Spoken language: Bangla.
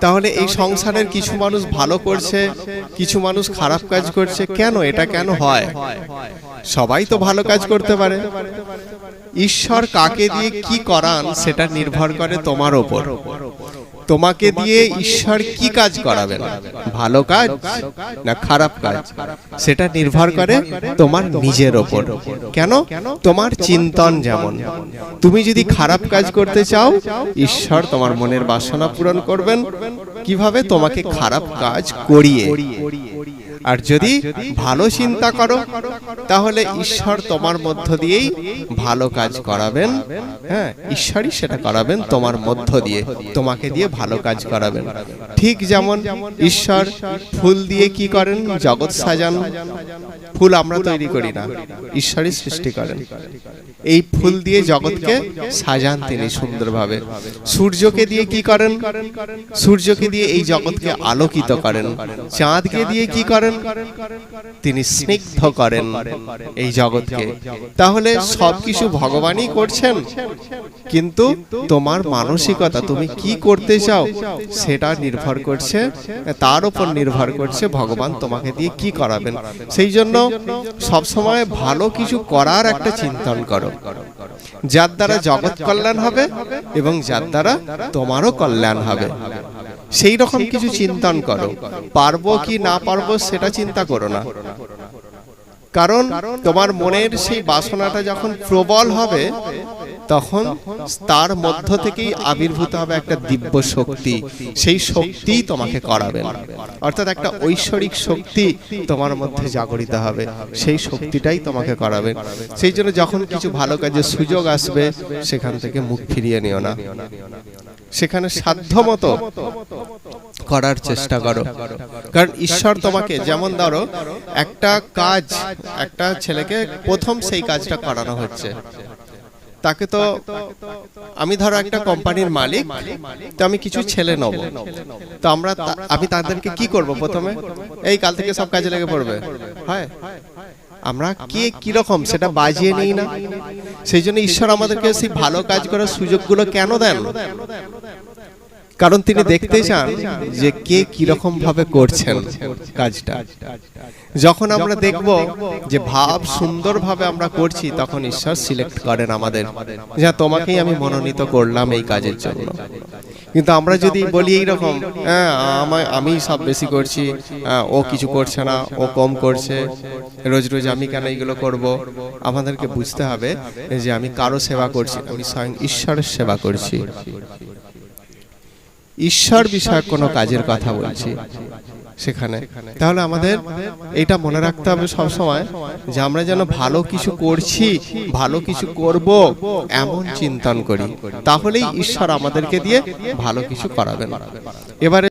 তাহলে এই সংসারের কিছু মানুষ ভালো করছে, কিছু মানুষ খারাপ কাজ করছে, কেন এটা কেন হয়? সবাই তো ভালো কাজ করতে পারে। ঈশ্বর কাকে দিয়ে কি করান সেটা নির্ভর করে তোমার উপর। তোমাকে দিয়ে ঈশ্বর কি কাজ করাবেন, ভালো কাজ না খারাপ কাজ, সেটা নির্ভর করে তোমার নিজের ওপর। কেন? তোমার চিন্তন যেমন। তুমি যদি খারাপ কাজ করতে চাও, ঈশ্বর তোমার মনের বাসনা পূরণ করবেন কিভাবে? তোমাকে খারাপ কাজ করিয়ে। আর যদি ভালো চিন্তা করো, তাহলে ঈশ্বর তোমার মধ্য দিয়েই ভালো কাজ করাবেন। হ্যাঁ, ঈশ্বরই সেটা করাবেন তোমার মধ্য দিয়ে, তোমাকে দিয়ে ভালো কাজ করাবেন। ঠিক যেমন ঈশ্বর ফুল দিয়ে কি করেন? জগৎ সাজান। ফুল আমরা তৈরি করি না, ঈশ্বরই সৃষ্টি করেন। এই ফুল দিয়ে জগৎকে সাজান তিনি সুন্দরভাবে। সূর্যকে দিয়ে কি করেন? সূর্যকে দিয়ে এই জগৎকে আলোকিত করেন। চাঁদকে দিয়ে কি করেন? তিনি স্নিগ্ধ করেন এই জগৎকে। তাহলে সবকিছু ভগবানই করছেন, কিন্তু তোমার মানসিকতা, তুমি কি করতে চাও সেটা নির্ভর করছে, তার উপর নির্ভর করছে ভগবান তোমাকে দিয়ে কি করাবেন। সেই জন্য সবসময় ভালো কিছু করার একটা চিন্তন করো, যার দ্বারা জগৎ কল্যাণ হবে এবং যার দ্বারা তোমারও কল্যাণ হবে। সেই রকম কিছু চিন্তন করো। পারবো কি না পারবো সেটা চিন্তা করো না, কারণ তোমার মনের সেই বাসনাটা যখন প্রবল হবে, তখন তার মধ্য থেকেই আবির্ভূত হবে একটা দিব্য শক্তি। সেই শক্তিই তোমাকে করাবেন, অর্থাৎ একটা ঐশ্বরিক শক্তি তোমার মধ্যে জাগরিত হবে, সেই শক্তিটাই তোমাকে করাবেন। সেই জন্য যখন কিছু ভালো কাজের সুযোগ আসবে, সেখান থেকে মুখ ফিরিয়ে নিও না, সেখানে সাধ্যমতো করার চেষ্টা করো। কারণ ঈশ্বর তোমাকে, যেমন ধরো একটা কাজ, একটা ছেলেকে প্রথম সেই কাজটা করানো হচ্ছে, তাকে তো আমি ধরো একটা কোম্পানির মালিক, তো আমি কিছু ছেলে নেব, তো আমি তাদেরকে কি করব? প্রথমে এই কাল থেকে সব কাজে লেগে পড়বে, হয় আমরা কে কিরকম সেটা বাজিয়ে নিই না। সেই জন্য ঈশ্বর আমাদেরকে সেই ভালো কাজ করার সুযোগগুলো কেন দেন? কারণ তিনি দেখতে চান যে কে কিরকম ভাবে করছেন কাজটা। যখন আমরা দেখব যে ভাব সুন্দর ভাবে আমরা করছি, তখন ঈশ্বর সিলেক্ট করেন আমাদের, যা তোমাকেই আমি মনোনীত করলাম এই কাজের জন্য। কিন্তু আমরা যদি বলি এইরকম, আমি সব বেশি করছি, ও কিছু করছে না, ও কম করছে, রোজ রোজ আমি কেন এইগুলো করব? আমাদেরকে বুঝতে হবে যে আমি কারো সেবা করছি, আমি স্বয়ং ঈশ্বরের সেবা করছি। ঈশ্বর বিষয়ক কোনো কাজের কথা বলছি সেখানে। তাহলে আমাদের এটা মনে রাখতে হবে সব সময় যে আমরা যেন ভালো কিছু করছি, ভালো কিছু করব এমন চিন্তন করি, তাহলেই ঈশ্বর আমাদেরকে দিয়ে ভালো কিছু করাবেন। এবারে